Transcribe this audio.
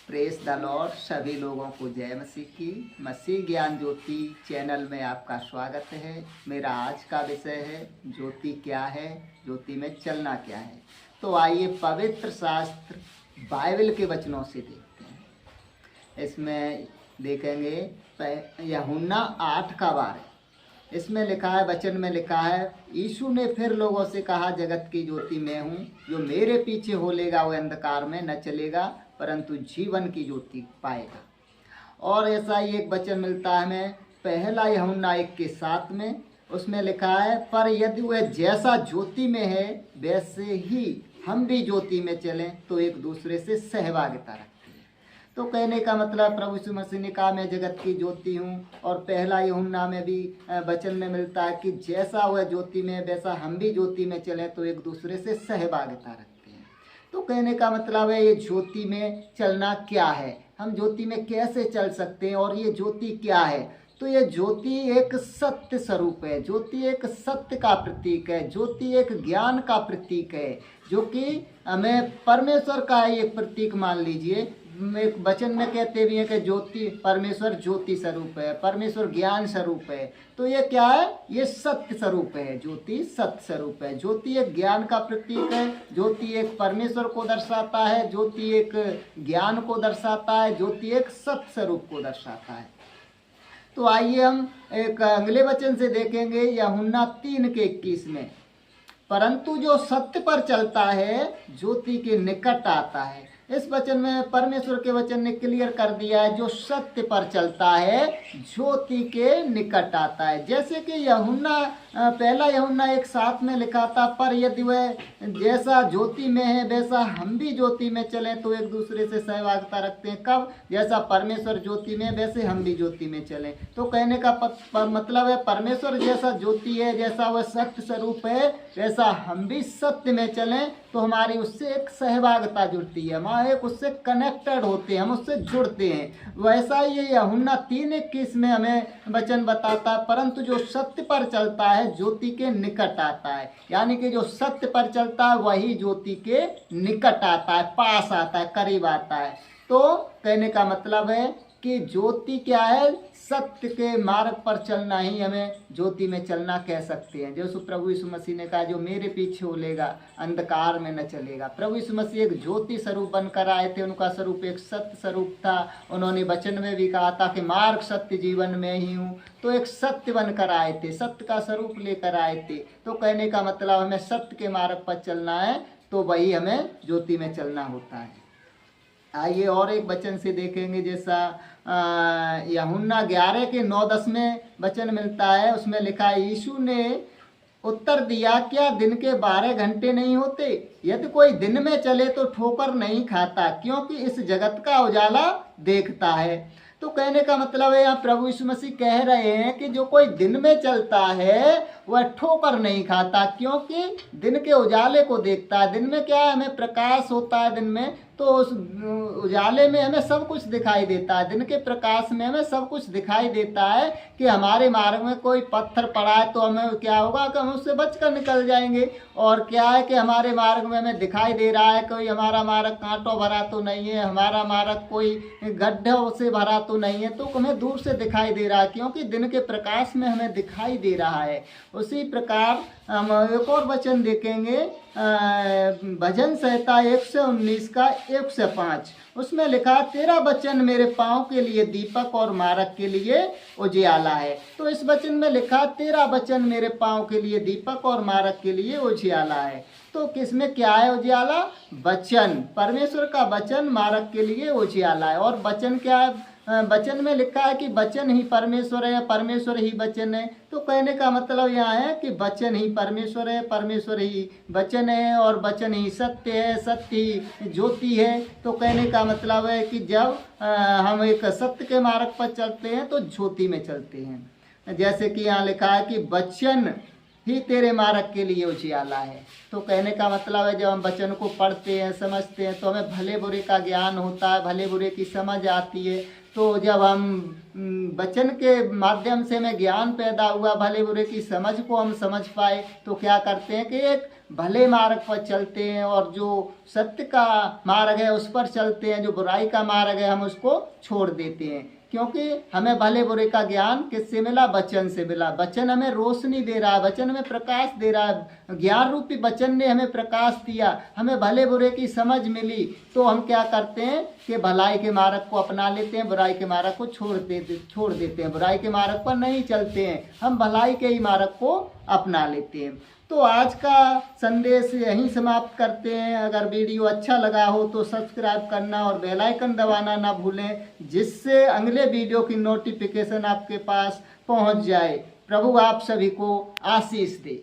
Press the Lord. सभी लोगों को जय मसीह की। मसीह ज्ञान ज्योति चैनल में आपका स्वागत है। मेरा आज का विषय है ज्योति क्या है, ज्योति में चलना क्या है। तो आइए पवित्र शास्त्र बाइबल के वचनों से देखते हैं। इसमें देखेंगे यूहन्ना 8:12। इसमें लिखा है, वचन में लिखा है, यीशु ने फिर लोगों से कहा, जगत की ज्योति मैं हूँ, जो मेरे पीछे होलेगा वह अंधकार में न चलेगा परंतु जीवन की ज्योति पाएगा। और ऐसा ही एक वचन मिलता है हमें पहला यूहन्ना 1:7 में। उसमें लिखा है, पर यदि वह जैसा ज्योति में है वैसे ही हम भी ज्योति में चलें तो एक दूसरे से सहभागिता रखें। तो कहने का मतलब प्रभु यीशु मसीह ने कहा मैं जगत की ज्योति हूँ, और पहला यूहन्ना में भी वचन में मिलता है कि जैसा वह ज्योति में वैसा हम भी ज्योति में चलें तो एक दूसरे से सहभागिता रखते हैं। तो कहने का मतलब है ये ज्योति में चलना क्या है, हम ज्योति में कैसे चल सकते हैं और ये ज्योति क्या है। तो ये ज्योति एक सत्य स्वरूप है, ज्योति एक सत्य का प्रतीक है, ज्योति एक ज्ञान का प्रतीक है, जो कि हमें परमेश्वर का एक प्रतीक मान लीजिए। एक वचन में कहते भी हैं कि ज्योति परमेश्वर ज्योति स्वरूप है, परमेश्वर ज्ञान स्वरूप है। तो ये क्या है, ये सत्य स्वरूप है, ज्योति सत्य स्वरूप है। ज्योति एक ज्ञान का प्रतीक है, ज्योति एक परमेश्वर को दर्शाता है, ज्योति एक ज्ञान को दर्शाता है, ज्योति एक सत्य स्वरूप को दर्शाता है। तो आइए हम एक अगले वचन से देखेंगे यूहन्ना 3:21 में, परंतु जो सत्य पर चलता है ज्योति के निकट आता है। इस वचन में परमेश्वर के वचन ने क्लियर कर दिया है, जो सत्य पर चलता है ज्योति के निकट आता है। जैसे कि पहला यूहन्ना 1:7 में लिखा था, पर यदि वह जैसा ज्योति में है वैसा हम भी ज्योति में चलें तो एक दूसरे से सहभागिता रखते हैं। कब? जैसा परमेश्वर ज्योति में वैसे हम भी ज्योति में चलें। तो कहने का मतलब है परमेश्वर जैसा ज्योति है, जैसा वह सत्य स्वरूप है, वैसा हम भी सत्य में चलें तो हमारी उससे एक सहभागिता जुड़ती है, हम एक उससे कनेक्टेड होते हैं, हम उससे जुड़ते हैं। वैसा ही यूहन्ना 3:21 में हमें वचन बताता है, परंतु जो सत्य पर चलता है ज्योति के निकट आता है। यानी कि जो सत्य पर चलता है वही ज्योति के निकट आता है, पास आता है, करीब आता है। तो कहने का मतलब है कि ज्योति क्या है, सत्य के मार्ग पर चलना ही हमें ज्योति में चलना कह सकते हैं। जैसे प्रभु यीशु मसीह ने कहा, जो मेरे पीछे होलेगा अंधकार में न चलेगा। प्रभु यीशु मसीह एक ज्योति स्वरूप बनकर आए थे, उनका स्वरूप एक सत्य स्वरूप था। उन्होंने वचन में भी कहा था कि मार्ग सत्य जीवन में ही हूँ। तो एक सत्य बनकर आए थे, सत्य का स्वरूप लेकर आए थे। तो कहने का मतलब हमें सत्य के मार्ग पर चलना है तो वही हमें ज्योति में चलना होता है। आइए और एक वचन से देखेंगे, जैसा यूहन्ना 11:9-10 में वचन मिलता है। उसमें लिखा है, यीशु ने उत्तर दिया, क्या दिन के 12 घंटे नहीं होते? यदि कोई दिन में चले तो ठोकर नहीं खाता, क्योंकि इस जगत का उजाला देखता है। तो कहने का मतलब है यहाँ प्रभु यीशु मसीह कह रहे हैं कि जो कोई दिन में चलता है वह ठोकर नहीं खाता, क्योंकि दिन के उजाले को देखता है। दिन में क्या है, हमें प्रकाश होता है दिन में, तो उस उजाले में हमें सब कुछ दिखाई देता है। दिन के प्रकाश में हमें सब कुछ दिखाई देता है कि हमारे मार्ग में कोई पत्थर पड़ा है तो हमें क्या होगा कि हम उससे बचकर निकल जाएंगे। और क्या है कि हमारे मार्ग में हमें दिखाई दे रहा है कोई हमारा मार्ग कांटों भरा तो नहीं है, हमारा मार्ग कोई गड्ढों से भरा तो नहीं है, तो हमें दूर से दिखाई दे रहा है, क्योंकि दिन के प्रकाश में हमें दिखाई दे रहा है। उसी प्रकार हम एक और वचन देखेंगे, भजन संहिता 119:1-5। उसमें लिखा, तेरा वचन मेरे पाँव के लिए दीपक और मार्ग के लिए उजियाला है। तो इस वचन में लिखा, तेरा वचन मेरे पाँव के लिए दीपक और मार्ग के लिए उजियाला है। तो किसमें क्या है उजियाला? वचन, परमेश्वर का वचन मार्ग के लिए उजियाला है। और वचन क्या है? वचन में लिखा है कि वचन ही परमेश्वर है, परमेश्वर ही वचन है। तो कहने का मतलब यहाँ है कि वचन ही परमेश्वर है, परमेश्वर ही वचन है, और वचन ही सत्य है, सत्य ही ज्योति है। तो कहने का मतलब है कि जब हम एक सत्य के मार्ग पर चलते हैं तो ज्योति में चलते हैं। जैसे कि यहाँ लिखा है कि वचन ही तेरे मार्ग के लिए उजियाला है। तो कहने का मतलब है जब हम वचन को पढ़ते हैं, समझते हैं, तो हमें भले बुरे का ज्ञान होता है, भले बुरे की समझ आती है। तो जब हम वचन के माध्यम से हमें ज्ञान पैदा हुआ, भले बुरे की समझ को हम समझ पाए, तो क्या करते हैं कि एक भले मार्ग पर चलते हैं और जो सत्य का मार्ग है उस पर चलते हैं, जो बुराई का मार्ग है हम उसको छोड़ देते हैं। क्योंकि हमें भले बुरे का ज्ञान किससे मिला? वचन से मिला। वचन हमें रोशनी दे रहा है, वचन हमें प्रकाश दे रहा है, ज्ञान रूपी वचन ने हमें प्रकाश दिया, हमें भले बुरे की समझ मिली। तो हम क्या करते हैं कि भलाई के मार्ग को अपना लेते हैं, बुराई के मार्ग को छोड़ देते हैं, बुराई के मार्ग पर नहीं चलते हैं, हम भलाई के ही मार्ग को अपना लेते हैं। तो आज का संदेश यहीं समाप्त करते हैं। अगर वीडियो अच्छा लगा हो तो सब्सक्राइब करना और बेल आइकन दबाना ना भूलें, जिससे अगले वीडियो की नोटिफिकेशन आपके पास पहुंच जाए। प्रभु आप सभी को आशीष दे।